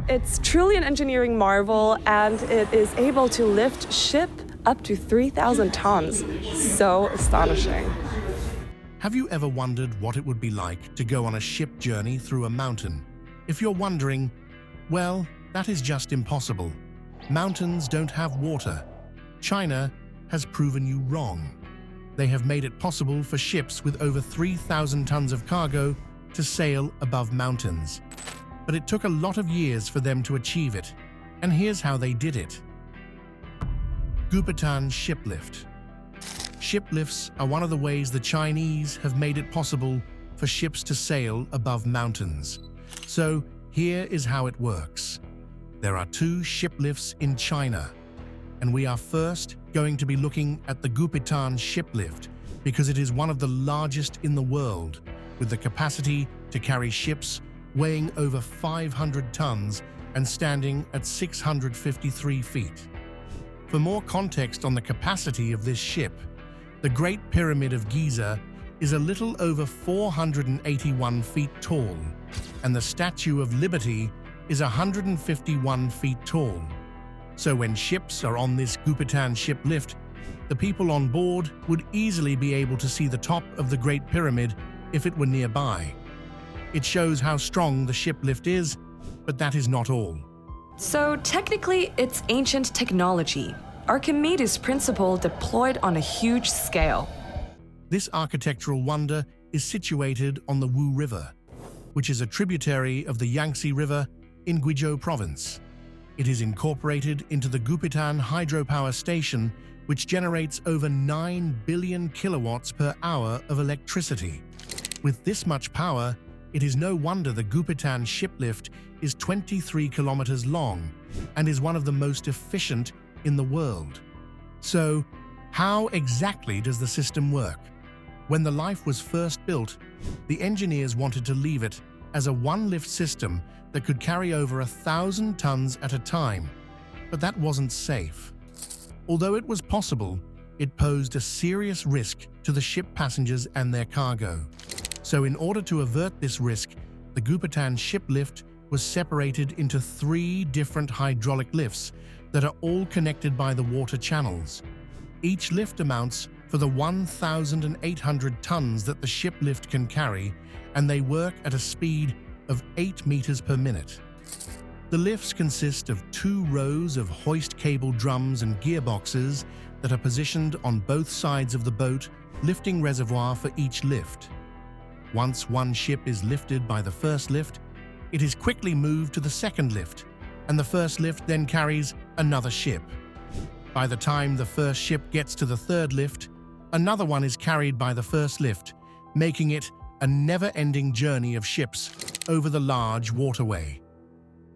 It's truly an engineering marvel, and it is able to lift ship up to 3,000 tons. So astonishing. Have you ever wondered what it would be like to go on a ship journey through a mountain? If you're wondering, well, that is just impossible. Mountains don't have water. China has proven you wrong. They have made it possible for ships with over 3,000 tons of cargo to sail above mountains. But it took a lot of years for them to achieve it. And here's how they did it. Gupan shiplift. Shiplifts are one of the ways the Chinese have made it possible for ships to sail above mountains. So here is how it works. There are 2 shiplifts in China, and we are first going to be looking at the Gupan shiplift because it is one of the largest in the world, with the capacity to carry ships weighing over 500 tons and standing at 653 feet. For more context on the capacity of this ship, the Great Pyramid of Giza is a little over 481 feet tall, and the Statue of Liberty is 151 feet tall. So when ships are on this Gupan shiplift, the people on board would easily be able to see the top of the Great Pyramid if it were nearby. It shows how strong the shiplift is, but that is not all. So technically, it's ancient technology. Archimedes' principle deployed on a huge scale. This architectural wonder is situated on the Wu River, which is a tributary of the Yangtze River in Guizhou province. It is incorporated into the Gupan hydropower station, which generates over 9 billion kilowatts per hour of electricity. With this much power, it is no wonder the Gupan shiplift is 23 kilometers long and is one of the most efficient in the world. So, how exactly does the system work? When the Life was first built, the engineers wanted to leave it as a one-lift system that could carry over 1,000 tons at a time, but that wasn't safe. Although it was possible, it posed a serious risk to the ship passengers and their cargo. So in order to avert this risk, the Gupan shiplift was separated into 3 different hydraulic lifts that are all connected by the water channels. Each lift amounts for the 1,800 tons that the shiplift can carry, and they work at a speed of 8 meters per minute. The lifts consist of 2 rows of hoist cable drums and gearboxes that are positioned on both sides of the boat, lifting reservoir for each lift. Once one ship is lifted by the first lift, it is quickly moved to the second lift, and the first lift then carries another ship. By the time the first ship gets to the third lift, another one is carried by the first lift, making it a never-ending journey of ships over the large waterway.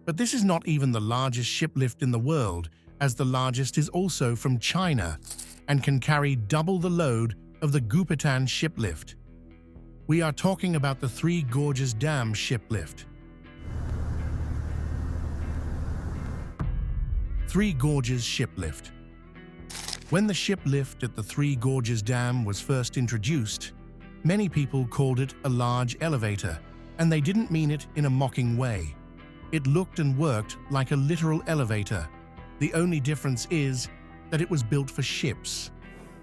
But this is not even the largest shiplift in the world, as the largest is also from China and can carry double the load of the Gupan shiplift. We are talking about the Three Gorges Dam shiplift. Three Gorges shiplift. When the shiplift at the Three Gorges Dam was first introduced, many people called it a large elevator, and they didn't mean it in a mocking way. It looked and worked like a literal elevator. The only difference is that it was built for ships.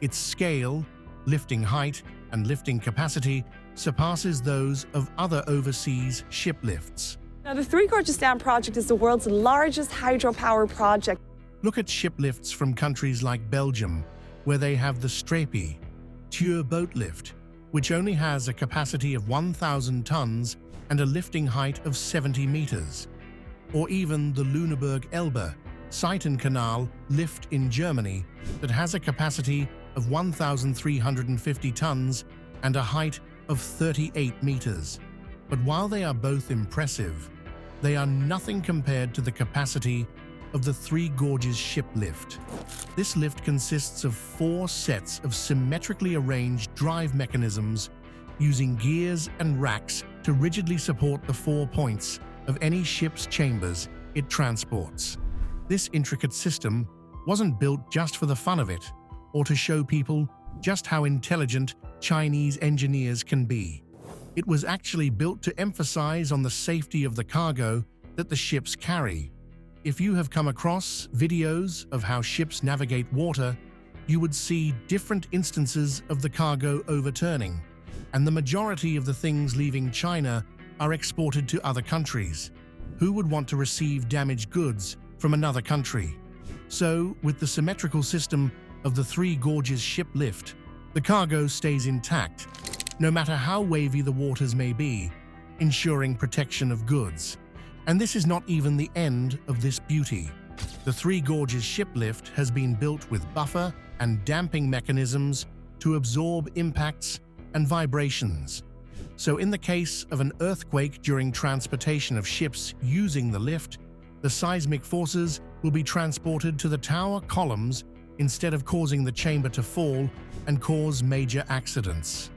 Its scale, lifting height, and lifting capacity surpasses those of other overseas shiplifts. Now, the Three Gorges Dam project is the world's largest hydropower project. Look at shiplifts from countries like Belgium, where they have the Strapey Tour boat lift, which only has a capacity of 1,000 tons and a lifting height of 70 meters. Or even the Lüneburg Elbe Seitenkanal lift in Germany that has a capacity of 1,350 tons and a height of 38 meters. But while they are both impressive, they are nothing compared to the capacity of the Three Gorges ship lift. This lift consists of 4 sets of symmetrically arranged drive mechanisms using gears and racks to rigidly support the 4 points of any ship's chambers it transports. This intricate system wasn't built just for the fun of it or to show people just how intelligent Chinese engineers can be. It was actually built to emphasize on the safety of the cargo that the ships carry. If you have come across videos of how ships navigate water, you would see different instances of the cargo overturning, and the majority of the things leaving China are exported to other countries. Who would want to receive damaged goods from another country? So, with the symmetrical system of the Three Gorges ship lift, the cargo stays intact, no matter how wavy the waters may be, ensuring protection of goods. And this is not even the end of this beauty. The Three Gorges ship lift has been built with buffer and damping mechanisms to absorb impacts and vibrations. So in the case of an earthquake during transportation of ships using the lift, the seismic forces will be transported to the tower columns instead of causing the chamber to fall and cause major accidents.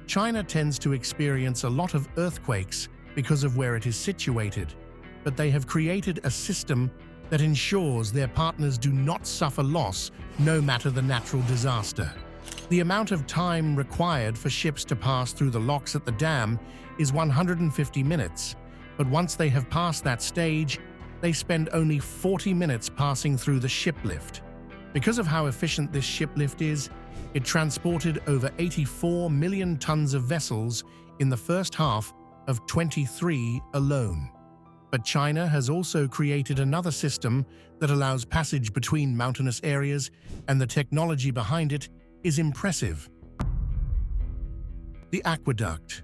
China tends to experience a lot of earthquakes because of where it is situated, but they have created a system that ensures their partners do not suffer loss no matter the natural disaster. The amount of time required for ships to pass through the locks at the dam is 150 minutes, but once they have passed that stage, they spend only 40 minutes passing through the ship lift. Because of how efficient this ship lift is, it transported over 84 million tons of vessels in the first half of 23 alone. But China has also created another system that allows passage between mountainous areas, and the technology behind it is impressive. The aqueduct.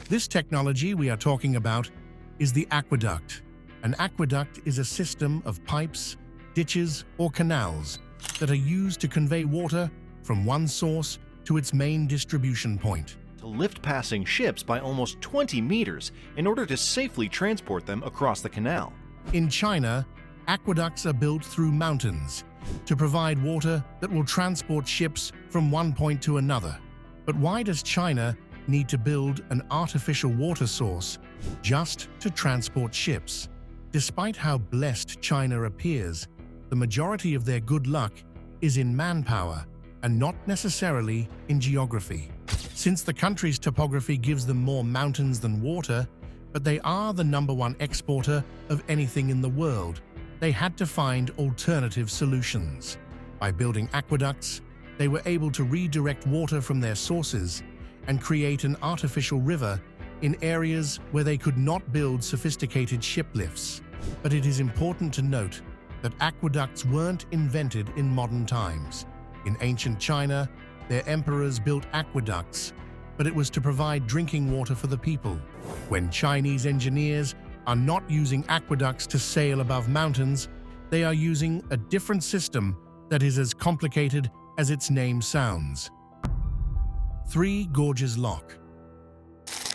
This technology we are talking about is the aqueduct. An aqueduct is a system of pipes, ditches, or canals that are used to convey water from one source to its main distribution point. To lift passing ships by almost 20 meters in order to safely transport them across the canal. In China, aqueducts are built through mountains to provide water that will transport ships from one point to another. But why does China need to build an artificial water source just to transport ships? Despite how blessed China appears, the majority of their good luck is in manpower and not necessarily in geography. Since the country's topography gives them more mountains than water, but they are the #1 exporter of anything in the world, they had to find alternative solutions. By building aqueducts, they were able to redirect water from their sources and create an artificial river in areas where they could not build sophisticated ship lifts. But it is important to note that aqueducts weren't invented in modern times. In ancient China, their emperors built aqueducts, but it was to provide drinking water for the people. When Chinese engineers are not using aqueducts to sail above mountains, they are using a different system that is as complicated as its name sounds. Three Gorges Lock.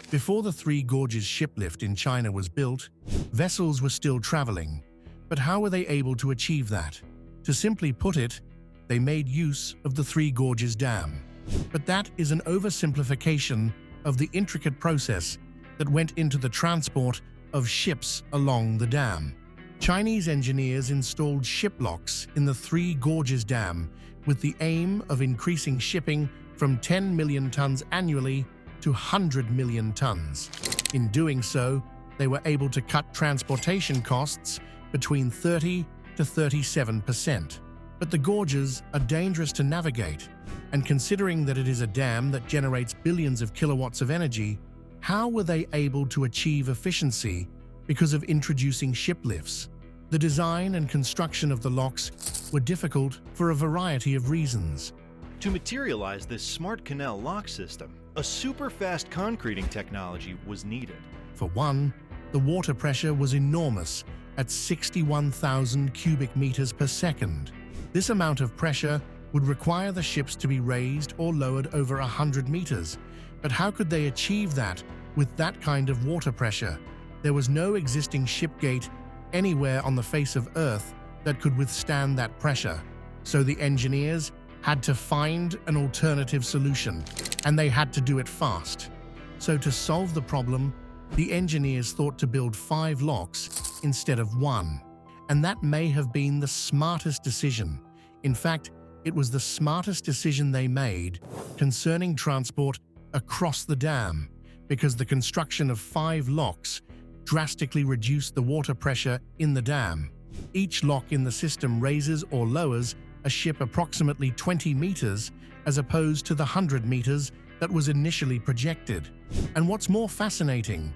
Before the Three Gorges ship lift in China was built, vessels were still traveling. But how were they able to achieve that? To simply put it, they made use of the Three Gorges Dam. But that is an oversimplification of the intricate process that went into the transport of ships along the dam. Chinese engineers installed ship locks in the Three Gorges Dam with the aim of increasing shipping from 10 million tons annually to 100 million tons. In doing so, they were able to cut transportation costs between 30 to 37%. But the gorges are dangerous to navigate, and considering that it is a dam that generates billions of kilowatts of energy, how were they able to achieve efficiency because of introducing ship lifts? The design and construction of the locks were difficult for a variety of reasons. To materialize this smart canal lock system, a super-fast concreting technology was needed. For one, the water pressure was enormous at 61,000 cubic meters per second. This amount of pressure would require the ships to be raised or lowered over 100 meters. But how could they achieve that with that kind of water pressure? There was no existing ship gate anywhere on the face of Earth that could withstand that pressure. So the engineers had to find an alternative solution, and they had to do it fast. So to solve the problem, the engineers thought to build 5 locks instead of 1. And that may have been the smartest decision. In fact, it was the smartest decision they made concerning transport across the dam, because the construction of 5 locks drastically reduce the water pressure in the dam. Each lock in the system raises or lowers a ship approximately 20 meters as opposed to the 100 meters that was initially projected. And what's more fascinating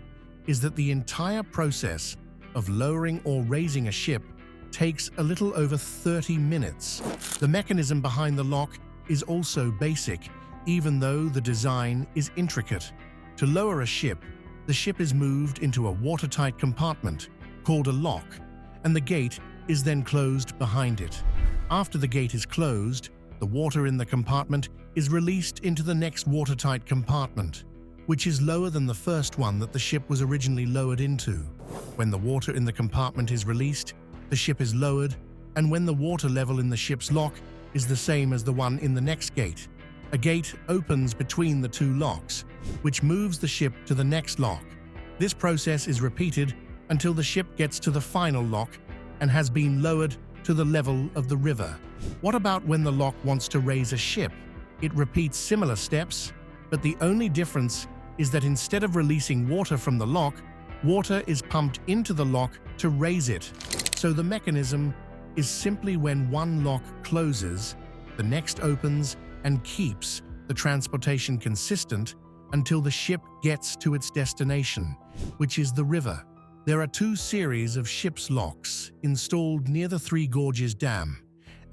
is that the entire process of lowering or raising a ship takes a little over 30 minutes. The mechanism behind the lock is also basic, even though the design is intricate. To lower a ship, the ship is moved into a watertight compartment called a lock, and the gate is then closed behind it. After the gate is closed, the water in the compartment is released into the next watertight compartment, which is lower than the first one that the ship was originally lowered into. When the water in the compartment is released, the ship is lowered, and when the water level in the ship's lock is the same as the one in the next gate, a gate opens between the two locks, which moves the ship to the next lock. This process is repeated until the ship gets to the final lock and has been lowered to the level of the river. What about when the lock wants to raise a ship? It repeats similar steps, but the only difference is that instead of releasing water from the lock, water is pumped into the lock to raise it. So the mechanism is simply when one lock closes, the next opens and keeps the transportation consistent until the ship gets to its destination, which is the river. There are two series of ship's locks installed near the Three Gorges Dam,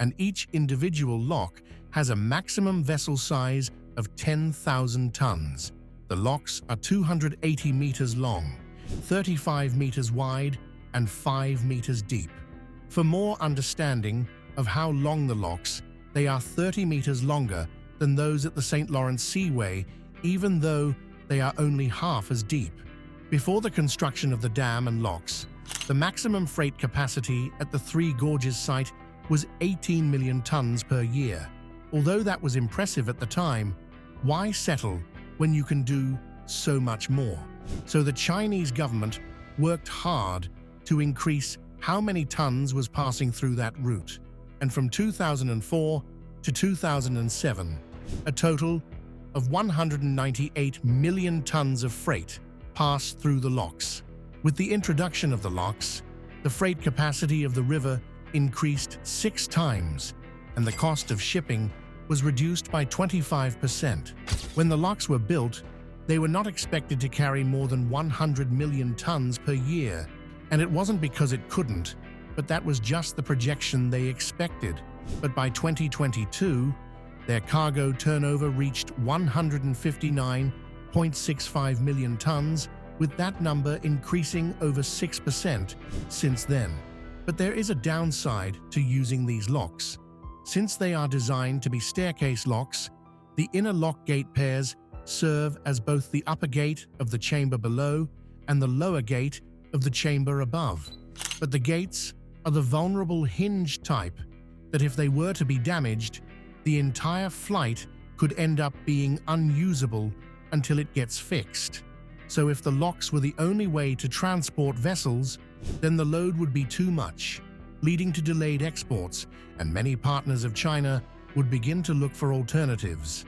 and each individual lock has a maximum vessel size of 10,000 tons. The locks are 280 meters long, 35 meters wide, and 5 meters deep. For more understanding of how long the locks, they are 30 meters longer than those at the St. Lawrence Seaway, even though they are only half as deep. Before the construction of the dam and locks, the maximum freight capacity at the Three Gorges site was 18 million tons per year. Although that was impressive at the time, why settle when you can do so much more? So the Chinese government worked hard to increase how many tons was passing through that route. And from 2004 to 2007, a total of 198 million tons of freight passed through the locks. With the introduction of the locks, the freight capacity of the river increased 6 times, and the cost of shipping was reduced by 25%. When the locks were built, they were not expected to carry more than 100 million tons per year, and it wasn't because it couldn't, but that was just the projection they expected. But by 2022, their cargo turnover reached 159.65 million tons, with that number increasing over 6% since then. But there is a downside to using these locks. Since they are designed to be staircase locks, the inner lock gate pairs serve as both the upper gate of the chamber below and the lower gate of the chamber above. But the gates are the vulnerable hinge type that if they were to be damaged, the entire flight could end up being unusable until it gets fixed. So if the locks were the only way to transport vessels, then the load would be too much, leading to delayed exports, and many partners of China would begin to look for alternatives.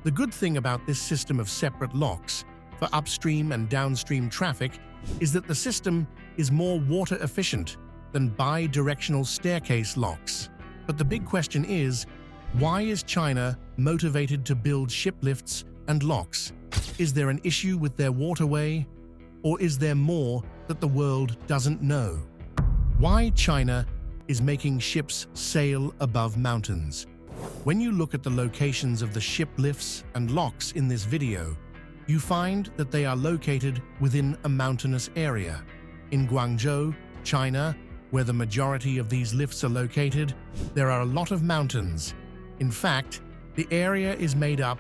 The good thing about this system of separate locks for upstream and downstream traffic is that the system is more water efficient than bi-directional staircase locks. But the big question is, why is China motivated to build shiplifts and locks? Is there an issue with their waterway? Or is there more that the world doesn't know? Why China is making ships sail above mountains? When you look at the locations of the shiplifts and locks in this video, you find that they are located within a mountainous area. In Guangzhou, China, where the majority of these lifts are located, there are a lot of mountains. In fact, the area is made up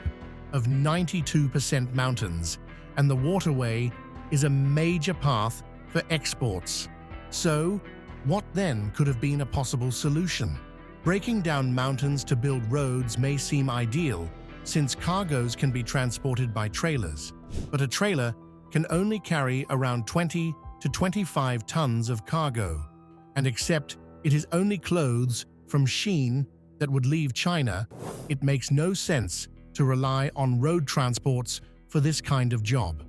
of 92% mountains, and the waterway is a major path for exports. So, what then could have been a possible solution? Breaking down mountains to build roads may seem ideal, since cargoes can be transported by trailers, but a trailer can only carry around 20 to 25 tons of cargo. And except it is only clothes from Shein that would leave China, it makes no sense to rely on road transports for this kind of job.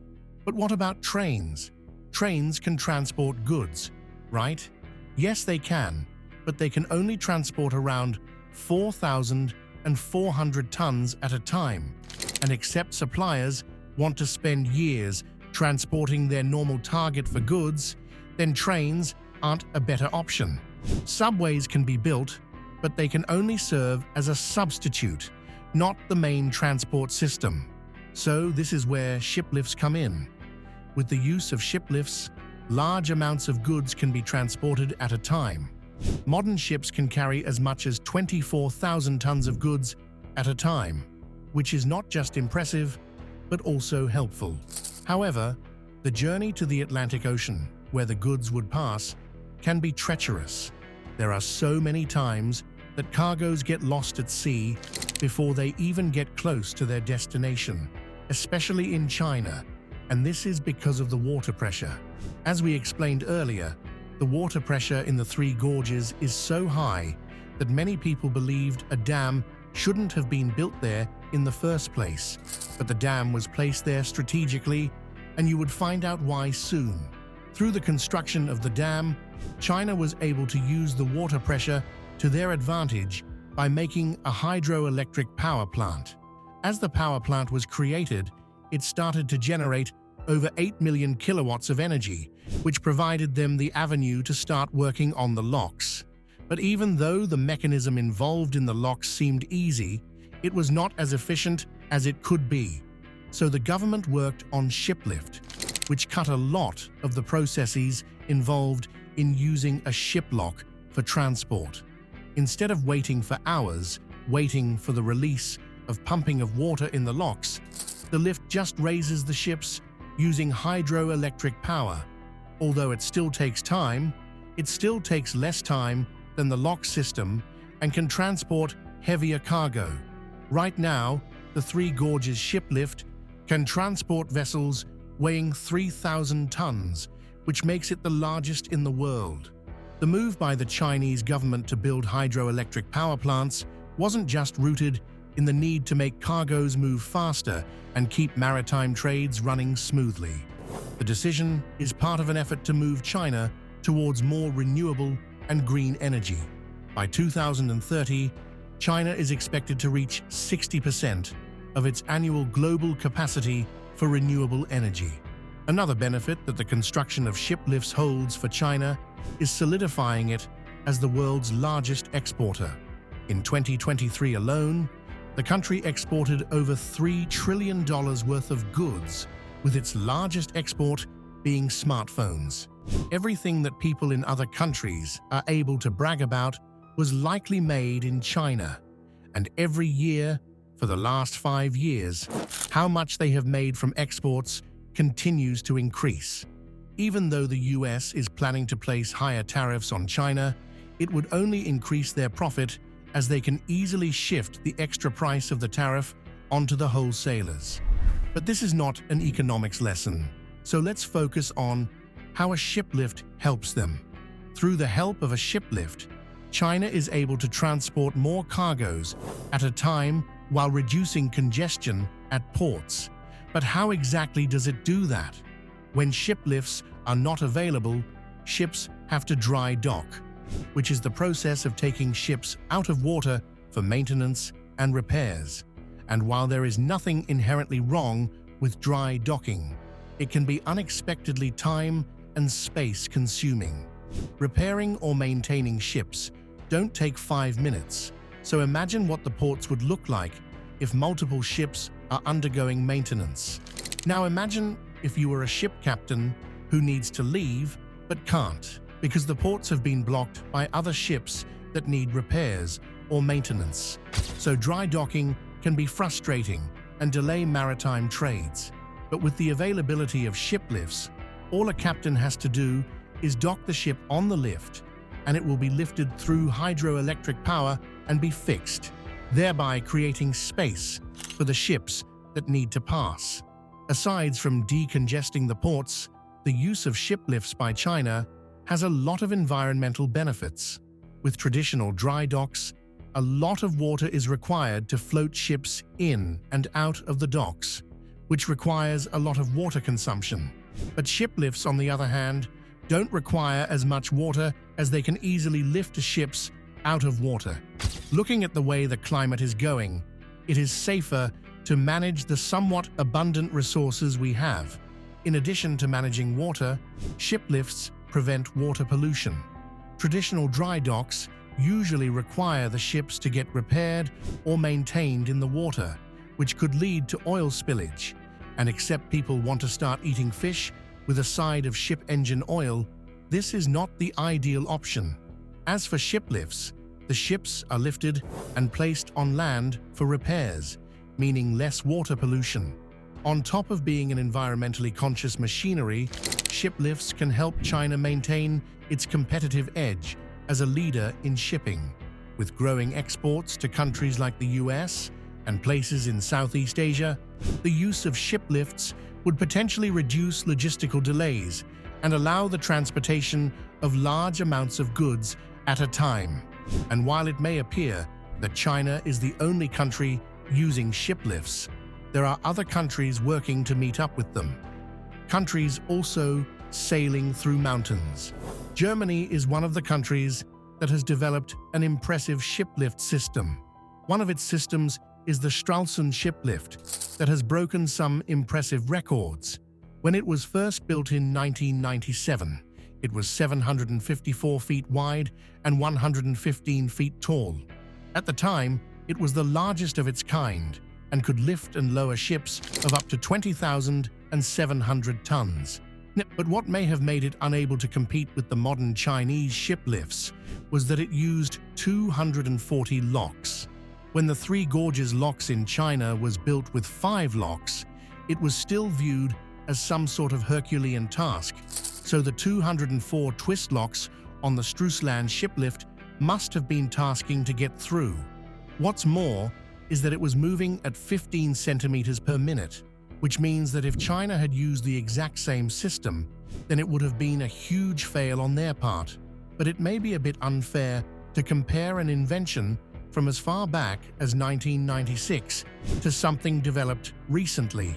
But what about trains? Trains can transport goods, right? Yes, they can, but they can only transport around 4,400 tons at a time, and except suppliers want to spend years transporting their normal target for goods, then trains aren't a better option. Subways can be built, but they can only serve as a substitute, not the main transport system. So this is where shiplifts come in. With the use of shiplifts, large amounts of goods can be transported at a time. Modern ships can carry as much as 24,000 tons of goods at a time, which is not just impressive, but also helpful. However, the journey to the Atlantic Ocean, where the goods would pass, can be treacherous. There are so many times that cargoes get lost at sea before they even get close to their destination, especially in China, and this is because of the water pressure. As we explained earlier, the water pressure in the Three Gorges is so high that many people believed a dam shouldn't have been built there in the first place, but the dam was placed there strategically, and you would find out why soon. Through the construction of the dam, China was able to use the water pressure to their advantage by making a hydroelectric power plant. As the power plant was created, it started to generate over 8 million kilowatts of energy, which provided them the avenue to start working on the locks. But even though the mechanism involved in the locks seemed easy, it was not as efficient as it could be. So the government worked on shiplift, which cut a lot of the processes involved in using a ship lock for transport. Instead of waiting for hours, waiting for the release of pumping of water in the locks, the lift just raises the ships using hydroelectric power. Although it still takes time, it still takes less time than the lock system and can transport heavier cargo. Right now, the Three Gorges shiplift can transport vessels weighing 3,000 tons, which makes it the largest in the world. The move by the Chinese government to build hydroelectric power plants wasn't just rooted in the need to make cargoes move faster and keep maritime trades running smoothly. The decision is part of an effort to move China towards more renewable and green energy. By 2030, China is expected to reach 60% of its annual global capacity for renewable energy. Another benefit that the construction of shiplifts holds for China is solidifying it as the world's largest exporter. In 2023 alone, the country exported over $3 trillion worth of goods, with its largest export being smartphones. Everything that people in other countries are able to brag about was likely made in China, and every year, for the last 5 years, how much they have made from exports continues to increase. Even though the US is planning to place higher tariffs on China, it would only increase their profit as they can easily shift the extra price of the tariff onto the wholesalers. But this is not an economics lesson, so let's focus on how a shiplift helps them. Through the help of a shiplift, China is able to transport more cargoes at a time while reducing congestion at ports. But how exactly does it do that? When shiplifts are not available, ships have to dry dock, which is the process of taking ships out of water for maintenance and repairs. And while there is nothing inherently wrong with dry docking, it can be unexpectedly time and space consuming. Repairing or maintaining ships don't take 5 minutes, so imagine what the ports would look like if multiple ships are undergoing maintenance. Now imagine if you were a ship captain who needs to leave but can't, because the ports have been blocked by other ships that need repairs or maintenance. So dry docking can be frustrating and delay maritime trades. But with the availability of shiplifts, all a captain has to do is dock the ship on the lift, and it will be lifted through hydroelectric power and be fixed, thereby creating space for the ships that need to pass. Aside from decongesting the ports, the use of shiplifts by China has a lot of environmental benefits. With traditional dry docks, a lot of water is required to float ships in and out of the docks, which requires a lot of water consumption. But shiplifts, on the other hand, don't require as much water as they can easily lift ships out of water. Looking at the way the climate is going, it is safer to manage the somewhat abundant resources we have. In addition to managing water, shiplifts prevent water pollution. Traditional dry docks usually require the ships to get repaired or maintained in the water, which could lead to oil spillage. And except people want to start eating fish with a side of ship engine oil, this is not the ideal option. As for shiplifts, the ships are lifted and placed on land for repairs, meaning less water pollution. On top of being an environmentally conscious machinery, shiplifts can help China maintain its competitive edge as a leader in shipping. With growing exports to countries like the US and places in Southeast Asia, the use of shiplifts would potentially reduce logistical delays and allow the transportation of large amounts of goods at a time. And while it may appear that China is the only country using shiplifts, there are other countries working to meet up with them. Countries also sailing through mountains. Germany is one of the countries that has developed an impressive shiplift system. One of its systems is the Stralsund shiplift that has broken some impressive records. When it was first built in 1997, it was 754 feet wide and 115 feet tall. At the time, it was the largest of its kind and could lift and lower ships of up to 20,700 tons. But what may have made it unable to compete with the modern Chinese shiplifts was that it used 240 locks. When the Three Gorges locks in China was built with 5 locks, it was still viewed as some sort of Herculean task, so the 204 twist locks on the Stralsund shiplift must have been tasking to get through. What's more is that it was moving at 15 centimeters per minute, which means that if China had used the exact same system, then it would have been a huge fail on their part. But it may be a bit unfair to compare an invention from as far back as 1996 to something developed recently.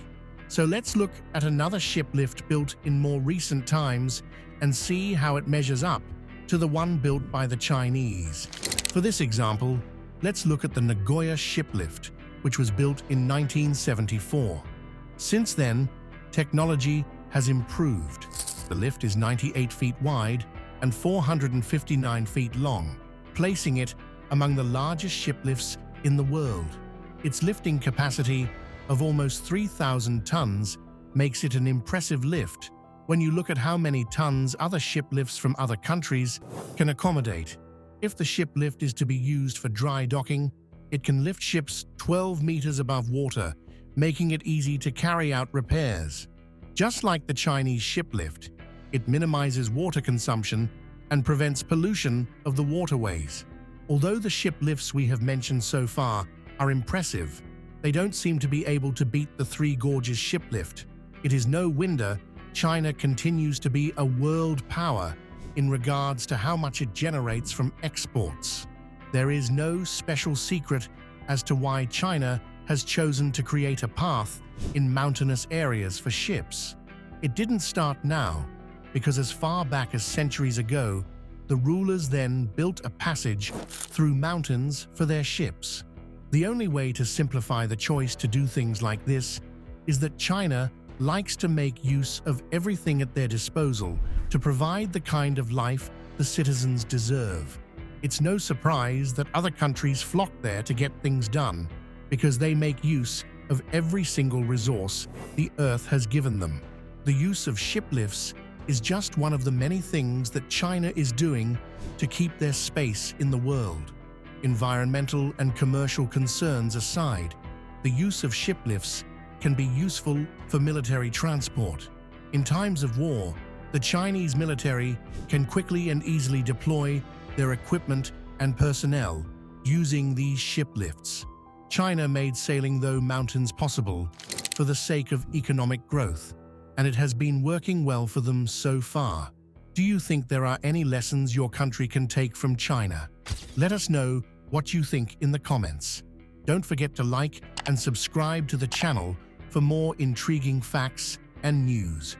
So let's look at another shiplift built in more recent times and see how it measures up to the one built by the Chinese. For this example, let's look at the Nagoya shiplift, which was built in 1974. Since then, technology has improved. The lift is 98 feet wide and 459 feet long, placing it among the largest shiplifts in the world. Its lifting capacity of almost 3,000 tons makes it an impressive lift when you look at how many tons other shiplifts from other countries can accommodate. If the shiplift is to be used for dry docking, it can lift ships 12 meters above water, making it easy to carry out repairs. Just like the Chinese shiplift, it minimizes water consumption and prevents pollution of the waterways. Although the shiplifts we have mentioned so far are impressive, they don't seem to be able to beat the Three Gorges shiplift. It is no wonder China continues to be a world power in regards to how much it generates from exports. There is no special secret as to why China has chosen to create a path in mountainous areas for ships. It didn't start now, because as far back as centuries ago, the rulers then built a passage through mountains for their ships. The only way to simplify the choice to do things like this is that China likes to make use of everything at their disposal to provide the kind of life the citizens deserve. It's no surprise that other countries flock there to get things done, because they make use of every single resource the Earth has given them. The use of shiplifts is just one of the many things that China is doing to keep their space in the world. Environmental and commercial concerns aside, the use of shiplifts can be useful for military transport. In times of war, the Chinese military can quickly and easily deploy their equipment and personnel using these shiplifts. China made sailing through mountains possible for the sake of economic growth, and it has been working well for them so far. Do you think there are any lessons your country can take from China? Let us know what you think in the comments. Don't forget to like and subscribe to the channel for more intriguing facts and news.